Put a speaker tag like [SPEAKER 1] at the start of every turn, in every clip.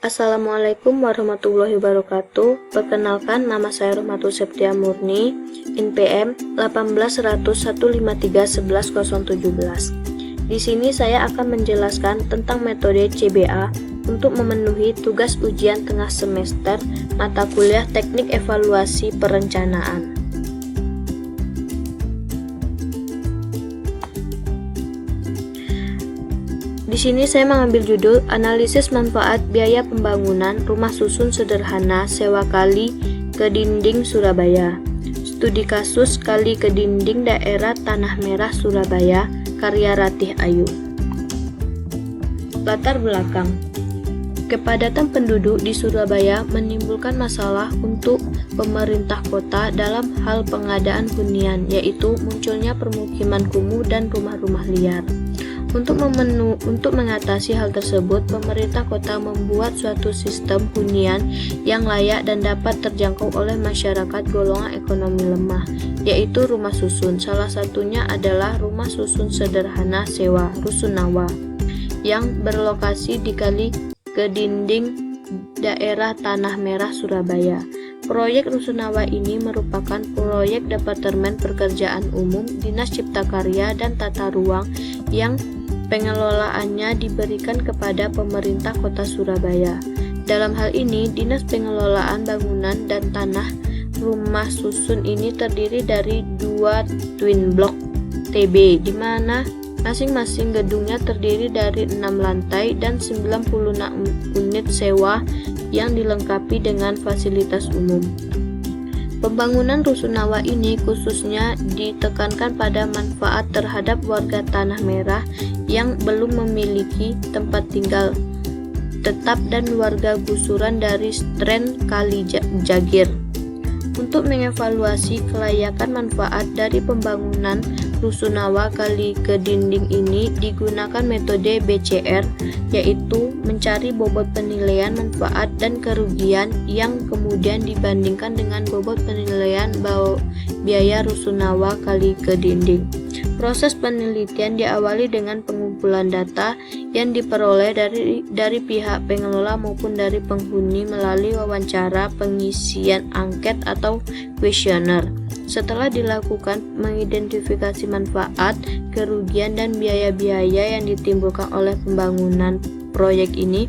[SPEAKER 1] Assalamualaikum warahmatullahi wabarakatuh. Perkenalkan, nama saya Rohmatul Septia Murni, NPM 18.10153.11.017. Di sini saya akan menjelaskan tentang metode CBA untuk memenuhi tugas ujian tengah semester mata kuliah Teknik Evaluasi Perencanaan. Di sini saya mengambil judul Analisis Manfaat Biaya Pembangunan Rumah Susun Sederhana Sewa Kali ke Dinding Surabaya. Studi kasus Kali ke Dinding Daerah Tanah Merah Surabaya, karya Ratih Ayu. Latar belakang. Kepadatan penduduk di Surabaya menimbulkan masalah untuk pemerintah kota dalam hal pengadaan hunian, yaitu munculnya permukiman kumuh dan rumah-rumah liar. Untuk mengatasi hal tersebut, pemerintah kota membuat suatu sistem hunian yang layak dan dapat terjangkau oleh masyarakat golongan ekonomi lemah, yaitu rumah susun. Salah satunya adalah rumah susun sederhana sewa Rusunawa yang berlokasi di Kali ke Dinding daerah Tanah Merah Surabaya. Proyek Rusunawa ini merupakan proyek Departemen Pekerjaan Umum, Dinas Cipta Karya dan Tata Ruang yang pengelolaannya diberikan kepada pemerintah kota Surabaya. Dalam hal ini, Dinas Pengelolaan Bangunan dan Tanah rumah susun ini terdiri dari 2 twin block TB, di mana masing-masing gedungnya terdiri dari 6 lantai dan 96 unit sewa yang dilengkapi dengan fasilitas umum. Pembangunan Rusunawa ini khususnya ditekankan pada manfaat terhadap warga Tanah Merah yang belum memiliki tempat tinggal tetap dan warga gusuran dari Stren Kali Jagir. Untuk mengevaluasi kelayakan manfaat dari pembangunan Rusunawa Kali ke Dinding ini digunakan metode BCR, yaitu mencari bobot penilaian manfaat dan kerugian yang kemudian dibandingkan dengan bobot penilaian biaya Rusunawa Kali ke Dinding. Proses penelitian diawali dengan pengumpulan data yang diperoleh dari pihak pengelola maupun dari penghuni melalui wawancara, pengisian angket atau kuesioner. Setelah dilakukan mengidentifikasi manfaat, kerugian, dan biaya-biaya yang ditimbulkan oleh pembangunan proyek ini,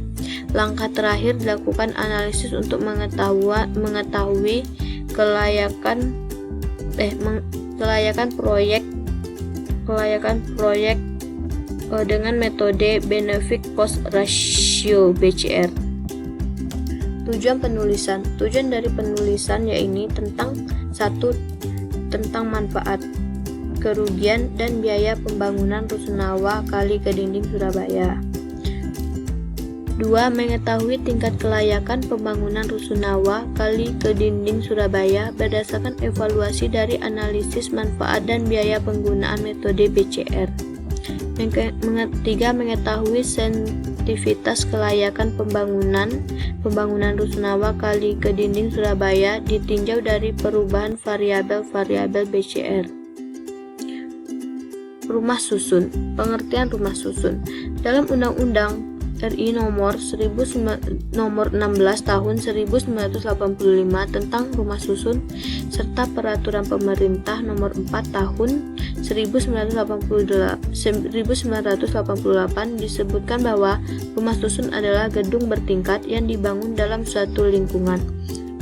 [SPEAKER 1] langkah terakhir dilakukan analisis untuk mengetahui kelayakan proyek dengan metode benefit cost ratio BCR. Tujuan dari penulisan yaitu tentang manfaat, kerugian, dan biaya pembangunan Rusunawa Kali ke Dinding Surabaya. 2. Mengetahui tingkat kelayakan pembangunan Rusunawa Kali ke Dinding Surabaya berdasarkan evaluasi dari analisis manfaat dan biaya penggunaan metode BCR. 3. Mengetahui sensitivitas kelayakan pembangunan Rusunawa Kali ke Dinding Surabaya ditinjau dari perubahan variabel-variabel BCR. Rumah susun. Pengertian rumah susun. Dalam Undang-Undang RI nomor 16 tahun 1985 tentang rumah susun serta Peraturan Pemerintah nomor 4 tahun 1988 disebutkan bahwa rumah susun adalah gedung bertingkat yang dibangun dalam suatu lingkungan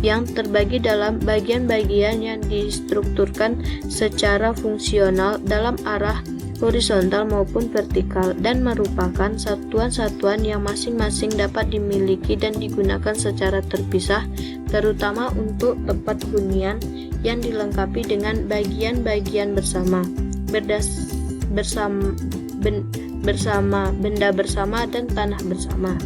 [SPEAKER 1] yang terbagi dalam bagian-bagian yang distrukturkan secara fungsional dalam arah horizontal maupun vertikal dan merupakan satuan-satuan yang masing-masing dapat dimiliki dan digunakan secara terpisah, terutama untuk tempat hunian yang dilengkapi dengan bagian-bagian bersama, benda bersama dan tanah bersama.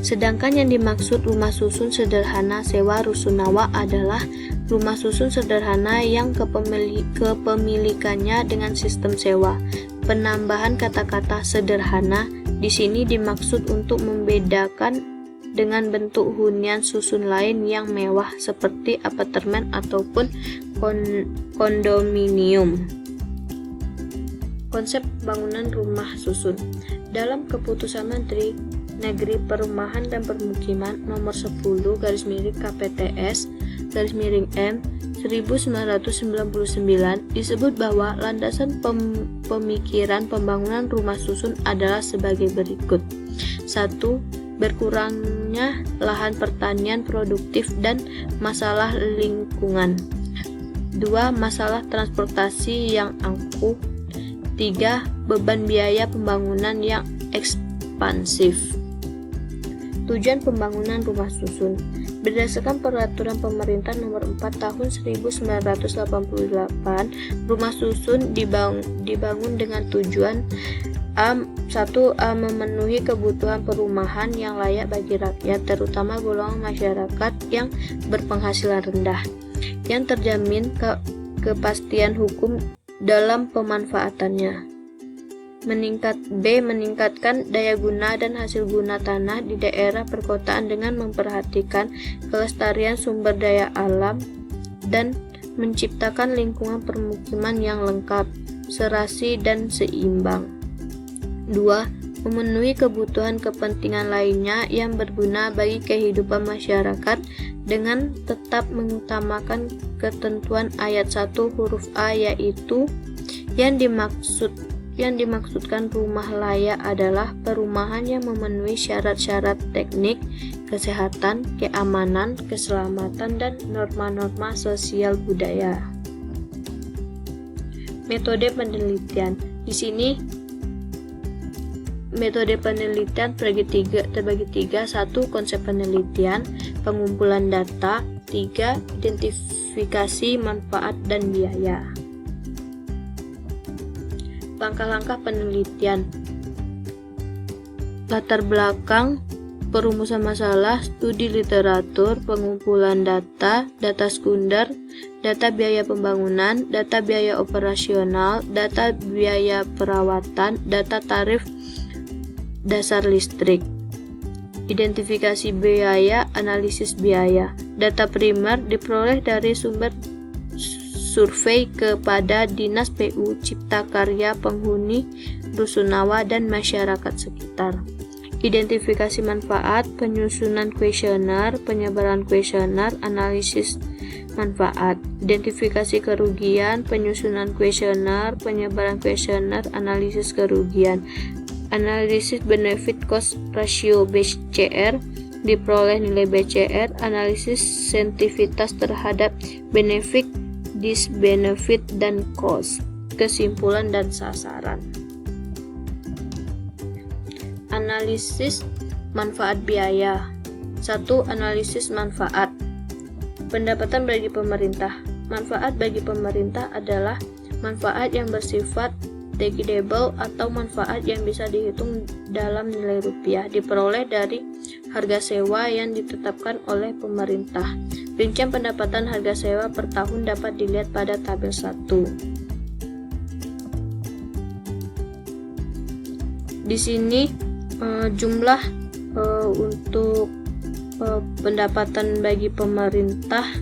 [SPEAKER 1] Sedangkan yang dimaksud rumah susun sederhana sewa Rusunawa adalah rumah susun sederhana yang kepemilikannya dengan sistem sewa. Penambahan kata-kata sederhana di sini dimaksud untuk membedakan dengan bentuk hunian susun lain yang mewah seperti apartemen ataupun kondominium. Konsep bangunan rumah susun. Dalam Keputusan Menteri Negeri Perumahan dan Permukiman Nomor 10 /KPTS/M 1999 disebut bahwa landasan pemikiran pembangunan rumah susun adalah sebagai berikut. 1. Berkurangnya lahan pertanian produktif dan masalah lingkungan. 2. Masalah transportasi yang angkuh. 3. Beban biaya pembangunan yang ekspansif. Tujuan pembangunan rumah susun. Berdasarkan Peraturan Pemerintah Nomor 4 Tahun 1988, rumah susun dibangun dengan tujuan memenuhi kebutuhan perumahan yang layak bagi rakyat, terutama golongan masyarakat yang berpenghasilan rendah, yang terjamin kepastian hukum dalam pemanfaatannya. Meningkatkan daya guna dan hasil guna tanah di daerah perkotaan dengan memperhatikan kelestarian sumber daya alam dan menciptakan lingkungan permukiman yang lengkap, serasi dan seimbang. 2. Memenuhi kebutuhan kepentingan lainnya yang berguna bagi kehidupan masyarakat dengan tetap mengutamakan ketentuan ayat 1 huruf A, yaitu yang dimaksudkan rumah layak adalah perumahan yang memenuhi syarat-syarat teknik, kesehatan, keamanan, keselamatan, dan norma-norma sosial budaya. Metode penelitian. Di sini metode penelitian terbagi tiga. 1. Konsep penelitian, pengumpulan data. 3. Identifikasi manfaat dan biaya. Langkah-langkah penelitian. Latar belakang, perumusan masalah, studi literatur, pengumpulan data, data sekunder, data biaya pembangunan, data biaya operasional, data biaya perawatan, data tarif dasar listrik. Identifikasi biaya, analisis biaya. Data primer diperoleh dari sumber survei kepada Dinas PU, Cipta Karya, penghuni rusunawa, dan masyarakat sekitar. Identifikasi manfaat, penyusunan kuesioner, penyebaran kuesioner, analisis manfaat. Identifikasi kerugian, penyusunan kuesioner, penyebaran kuesioner, analisis kerugian. Analisis benefit cost ratio BCR, diperoleh nilai BCR, analisis sensitivitas terhadap benefit, disbenefit, dan cost. Kesimpulan dan sasaran. Analisis manfaat biaya. 1. Analisis manfaat. Pendapatan bagi pemerintah. Manfaat bagi pemerintah adalah manfaat yang bersifat tangible atau manfaat yang bisa dihitung dalam nilai rupiah, diperoleh dari harga sewa yang ditetapkan oleh pemerintah. Rincian pendapatan harga sewa per tahun dapat dilihat pada tabel 1. Di sini jumlah untuk pendapatan bagi pemerintah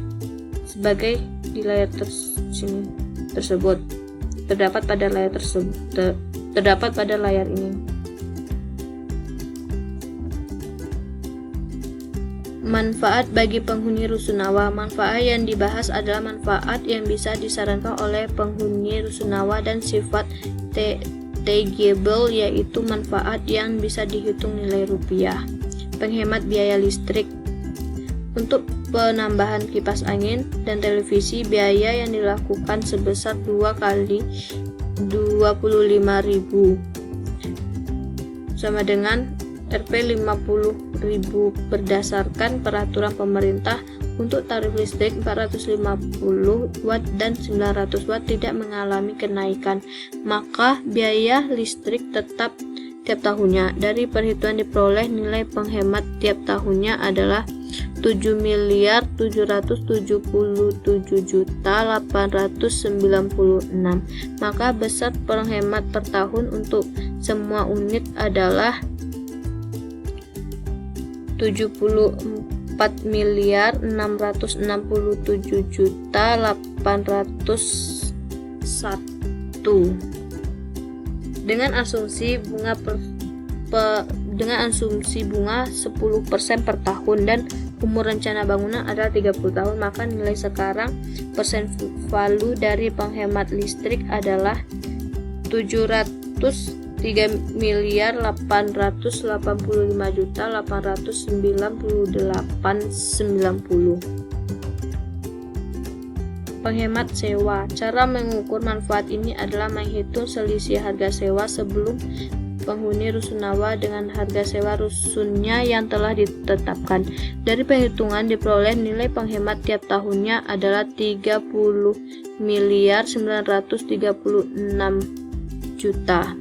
[SPEAKER 1] sebagai di layar tersebut terdapat pada layar ini. Manfaat bagi penghuni rusunawa. Manfaat yang dibahas adalah manfaat yang bisa disarankan oleh penghuni rusunawa dan sifat tangible, yaitu manfaat yang bisa dihitung nilai rupiah. Penghemat biaya listrik. Untuk penambahan kipas angin dan televisi, biaya yang dilakukan sebesar 2 kali 25.000 sama dengan Rp 50.000 berdasarkan peraturan pemerintah. Untuk tarif listrik 450 Watt dan 900 Watt tidak mengalami kenaikan, maka biaya listrik tetap tiap tahunnya. Dari perhitungan diperoleh nilai penghemat tiap tahunnya adalah 7.777.896, maka besar penghemat per tahun untuk semua unit adalah 74.667.801 dengan asumsi bunga dengan asumsi bunga 10% per tahun dan umur rencana bangunan adalah 30 tahun, maka nilai sekarang persen value dari penghemat listrik adalah 703.885.898.90. Penghemat sewa. Cara mengukur manfaat ini adalah menghitung selisih harga sewa sebelum penghuni rusunawa dengan harga sewa rusunnya yang telah ditetapkan. Dari perhitungan diperoleh nilai penghemat tiap tahunnya adalah 30.936.000.000.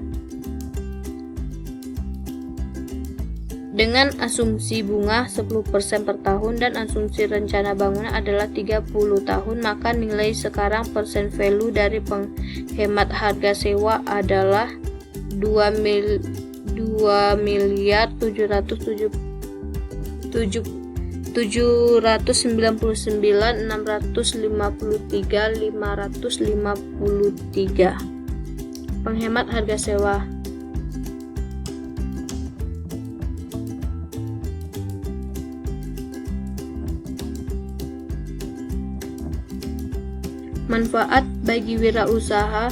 [SPEAKER 1] Dengan asumsi bunga 10% per tahun dan asumsi rencana bangunan adalah 30 tahun, maka nilai sekarang persen value dari penghemat harga sewa adalah 2.299.659.553. Penghemat harga sewa. Manfaat bagi wirausaha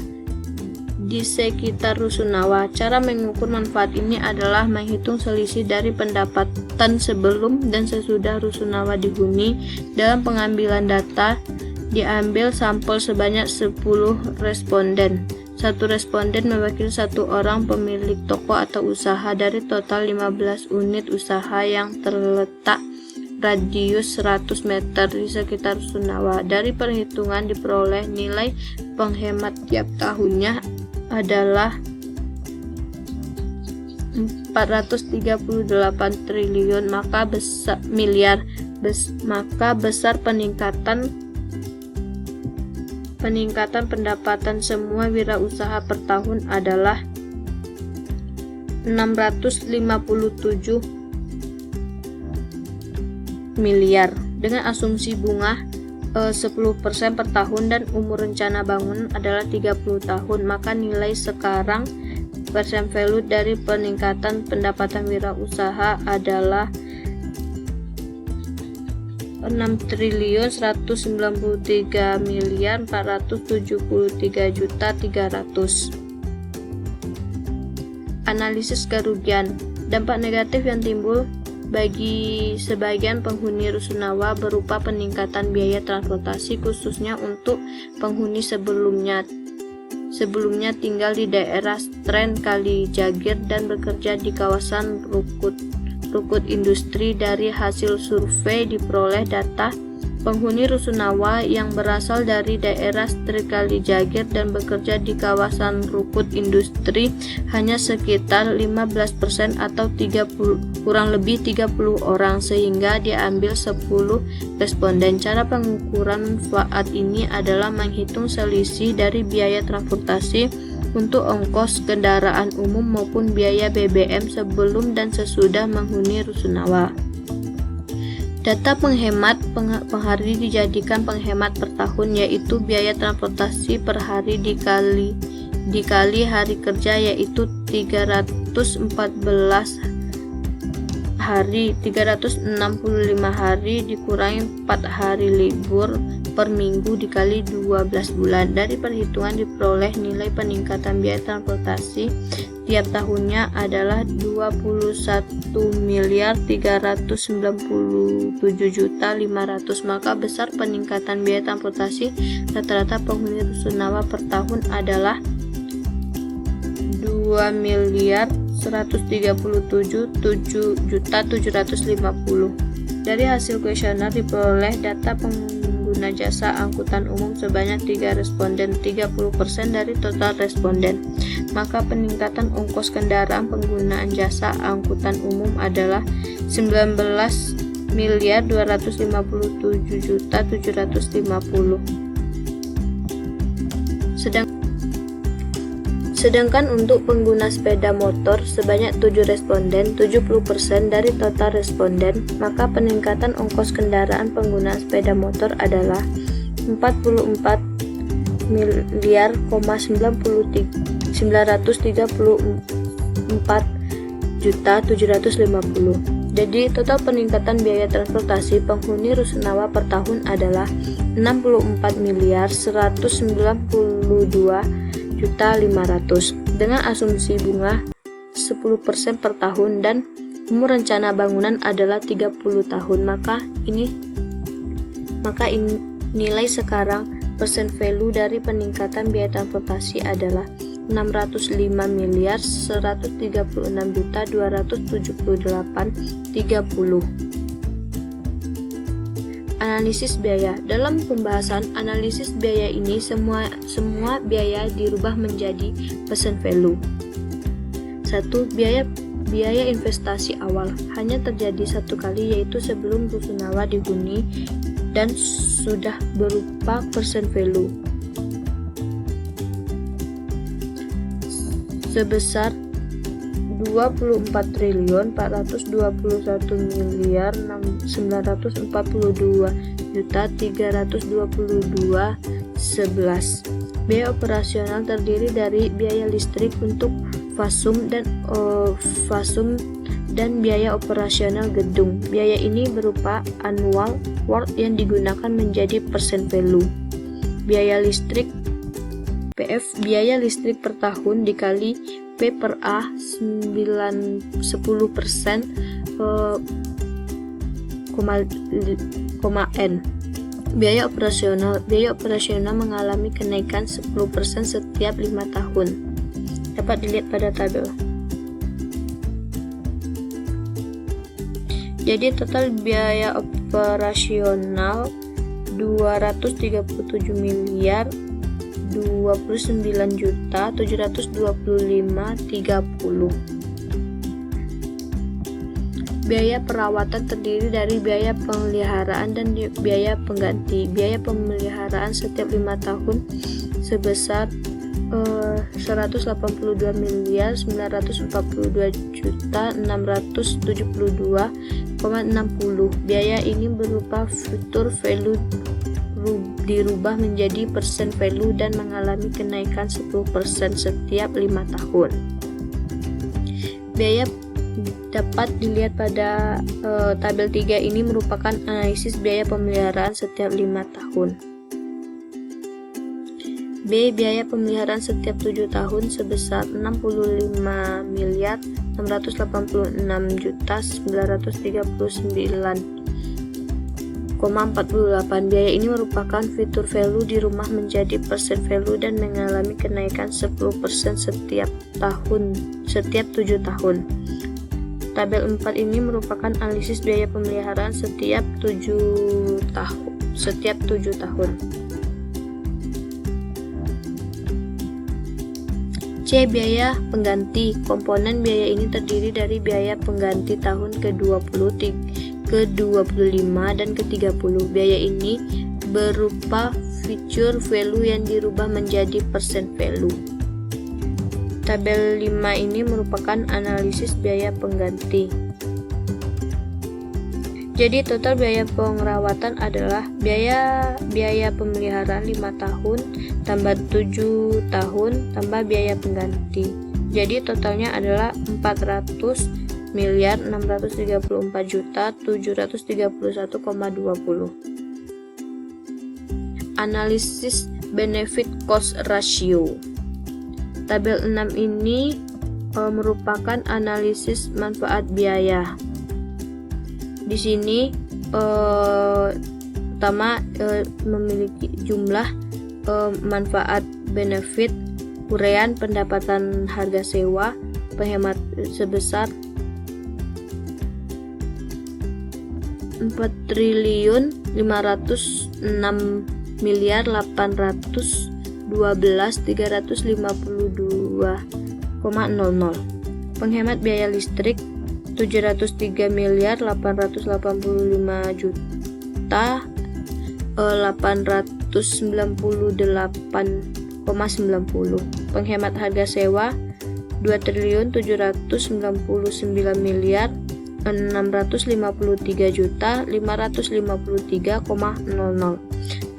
[SPEAKER 1] di sekitar rusunawa. Cara mengukur manfaat ini adalah menghitung selisih dari pendapatan sebelum dan sesudah rusunawa dihuni. Dalam pengambilan data, diambil sampel sebanyak 10 responden. Satu responden mewakili satu orang pemilik toko atau usaha dari total 15 unit usaha yang terletak radius 100 meter di sekitar rusunawa. Dari perhitungan diperoleh nilai penghemat tiap tahunnya adalah 438 triliun, maka besar peningkatan pendapatan semua wirausaha per tahun adalah 657 miliar. Dengan asumsi bunga 10% per tahun dan umur rencana bangunan adalah 30 tahun, maka nilai sekarang persen value dari peningkatan pendapatan wirausaha adalah 6.193.473.300. Analisis kerugian. Dampak negatif yang timbul bagi sebagian penghuni rusunawa berupa peningkatan biaya transportasi, khususnya untuk penghuni sebelumnya tinggal di daerah Stren Kalijagir dan bekerja di kawasan rukut industri. Dari hasil survei diperoleh data penghuni rusunawa yang berasal dari daerah Stren Kalijagir dan bekerja di kawasan rukut industri hanya sekitar 15% atau kurang lebih 30 orang, sehingga diambil 10 responden. Cara pengukuran manfaat ini adalah menghitung selisih dari biaya transportasi untuk ongkos kendaraan umum maupun biaya BBM sebelum dan sesudah menghuni rusunawa. Data penghemat per hari dijadikan penghemat per tahun, yaitu biaya transportasi per hari dikali hari kerja, yaitu 365 hari dikurangi 4 hari libur per minggu dikali 12 bulan. Dari perhitungan diperoleh nilai peningkatan biaya transportasi tiap tahunnya adalah 21.397.500.000, maka besar peningkatan biaya transportasi rata-rata penghuni rusunawa per tahun adalah 2.137.750.000. Dari hasil kuesioner diperoleh data pengguna jasa angkutan umum sebanyak 3 responden, 30% dari total responden. Maka peningkatan ongkos kendaraan penggunaan jasa angkutan umum adalah 19.257.750. Sedangkan untuk pengguna sepeda motor sebanyak 7 responden, 70% dari total responden, maka peningkatan ongkos kendaraan pengguna sepeda motor adalah 44.934 Jadi total peningkatan biaya transportasi penghuni Rusunawa per tahun adalah 64.192.500.000 dengan asumsi bunga 10% per tahun dan umur rencana bangunan adalah 30 tahun. Maka nilai sekarang persen value dari peningkatan biaya transportasi adalah 605.136.278.30. Analisis biaya. Dalam pembahasan analisis biaya ini semua biaya dirubah menjadi persen value. 1. Biaya investasi awal hanya terjadi satu kali, yaitu sebelum Rusunawa dihuni dan sudah berupa persen value sebesar 24.449.322.11. Biaya operasional terdiri dari biaya listrik untuk fasum dan biaya operasional gedung. Biaya ini berupa annual work yang digunakan menjadi persen value. Biaya listrik PF, biaya listrik per tahun dikali P per A 10%, N. Biaya operasional mengalami kenaikan 10% setiap 5 tahun. Dapat dilihat pada tabel. Jadi total biaya operasional 239.725.30. Biaya perawatan terdiri dari biaya pemeliharaan dan biaya pengganti. Biaya pemeliharaan setiap 5 tahun sebesar 182.942.672,60. Biaya ini berupa future value dirubah menjadi persen value dan mengalami kenaikan 10% setiap 5 tahun. Biaya dapat dilihat pada tabel 3. Ini merupakan analisis biaya pemeliharaan setiap 5 tahun. B. Biaya pemeliharaan setiap 7 tahun sebesar 65.689.939,48. Biaya ini merupakan future value di rumah menjadi persen value dan mengalami kenaikan 10% setiap 7 tahun. Tabel 4 ini merupakan analisis biaya pemeliharaan setiap 7 tahun. C. Biaya pengganti. Komponen biaya ini terdiri dari biaya pengganti tahun ke-20, ke-25, dan ke-30. Biaya ini berupa future value yang dirubah menjadi persen value. Tabel 5 ini merupakan analisis biaya pengganti. Jadi total biaya pengerawatan adalah biaya pemeliharaan 5 tahun tambah 7 tahun tambah biaya pengganti. Jadi totalnya adalah 400.634.731,20. Analisis benefit cost ratio. Tabel 6 ini merupakan analisis manfaat biaya. Di sini pertama memiliki jumlah manfaat benefit, uraian pendapatan harga sewa, penghemat sebesar 4.506.812.352,00. Penghemat biaya listrik 703.888.898,90. Penghemat harga sewa 2.999.653.553,00.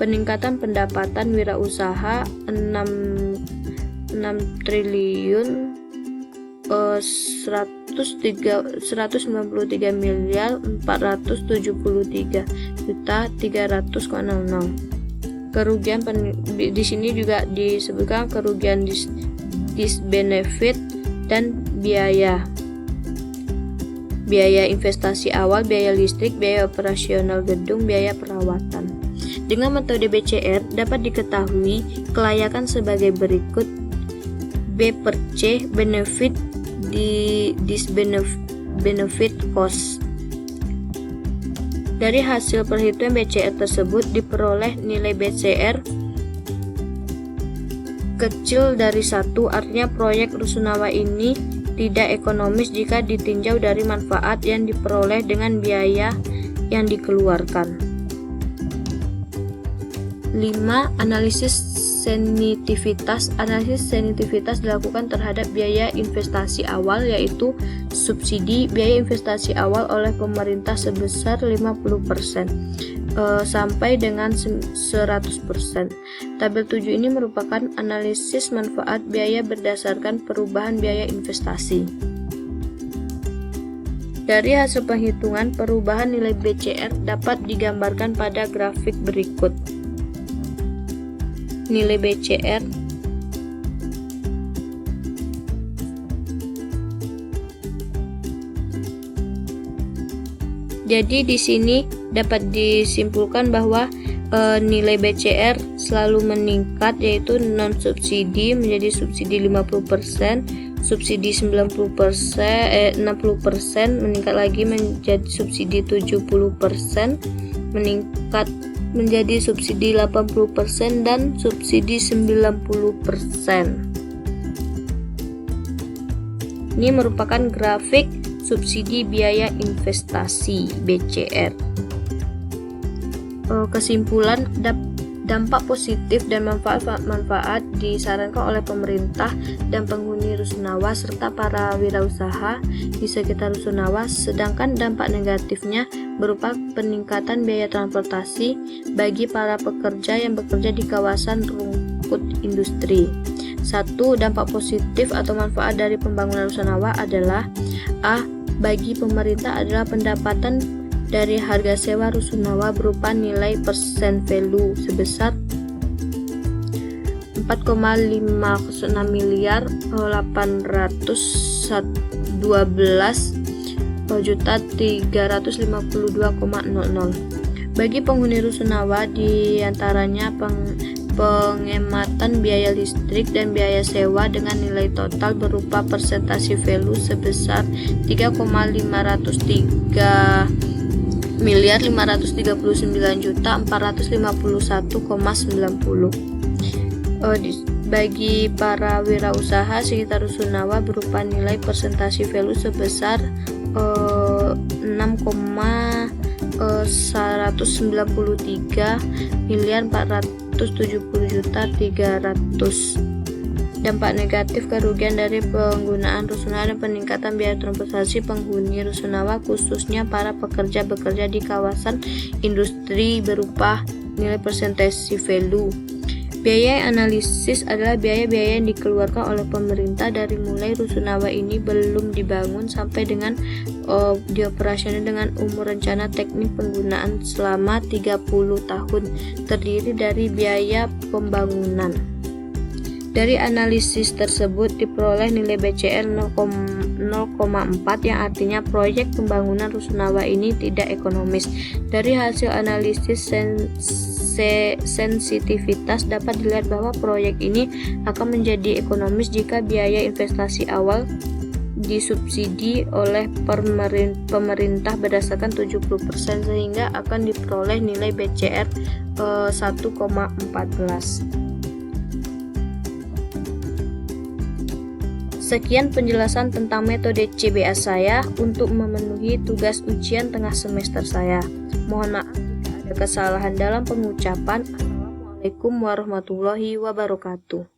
[SPEAKER 1] Peningkatan pendapatan wirausaha 6.100.100.000 193.473.300,00. Kerugian di sini juga disebutkan kerugian disbenefit dan biaya investasi awal, biaya listrik, biaya operasional gedung, biaya perawatan. Dengan metode BCR dapat diketahui kelayakan sebagai berikut: B per C, benefit di disbenefit cost. Dari hasil perhitungan BCR tersebut diperoleh nilai BCR kecil dari 1, artinya proyek Rusunawa ini tidak ekonomis jika ditinjau dari manfaat yang diperoleh dengan biaya yang dikeluarkan. 5. Analisis sensitivitas. Analisis sensitivitas dilakukan terhadap biaya investasi awal, yaitu subsidi biaya investasi awal oleh pemerintah sebesar 50% sampai dengan 100%. Tabel 7 ini merupakan analisis manfaat biaya berdasarkan perubahan biaya investasi. Dari hasil penghitungan, perubahan nilai BCR dapat digambarkan pada grafik berikut. Nilai BCR jadi di sini dapat disimpulkan bahwa nilai BCR selalu meningkat, yaitu non subsidi menjadi subsidi 50%, subsidi 60%, 60%, meningkat lagi menjadi subsidi 70%, meningkat menjadi subsidi 80% dan subsidi 90%. Ini merupakan grafik subsidi biaya investasi BCR. Kesimpulan, dampak positif dan manfaat disarankan oleh pemerintah dan penghuni Rusunawa serta para wirausaha di sekitar Rusunawa, sedangkan dampak negatifnya berupa peningkatan biaya transportasi bagi para pekerja yang bekerja di kawasan rungkut industri. 1. Dampak positif atau manfaat dari pembangunan Rusunawa adalah: A. Bagi pemerintah adalah pendapatan dari harga sewa Rusunawa berupa nilai persen value sebesar 4,56 miliar 812.352,00. Bagi penghuni Rusunawa diantaranya penghematan biaya listrik dan biaya sewa dengan nilai total berupa persentase value sebesar 3,539.451,90. Bagi para wirausaha sekitar Rusunawa berupa nilai persentase value sebesar 6,193.470.300. Dampak negatif kerugian dari penggunaan Rusunawa dan peningkatan biaya transportasi penghuni Rusunawa, khususnya para pekerja bekerja di kawasan industri, berupa nilai persentase value. Biaya analisis adalah biaya-biaya yang dikeluarkan oleh pemerintah dari mulai Rusunawa ini belum dibangun sampai dengan dioperasional dengan umur rencana teknik penggunaan selama 30 tahun, terdiri dari biaya pembangunan. Dari analisis tersebut diperoleh nilai BCR 0,4 yang artinya proyek pembangunan Rusunawa ini tidak ekonomis. Dari hasil analisis sensitivitas dapat dilihat bahwa proyek ini akan menjadi ekonomis jika biaya investasi awal disubsidi oleh pemerintah berdasarkan 70%, sehingga akan diperoleh nilai BCR 1,14. Sekian penjelasan tentang metode CBA saya untuk memenuhi tugas ujian tengah semester saya. Mohon maaf jika ada kesalahan dalam pengucapan. Assalamualaikum warahmatullahi wabarakatuh.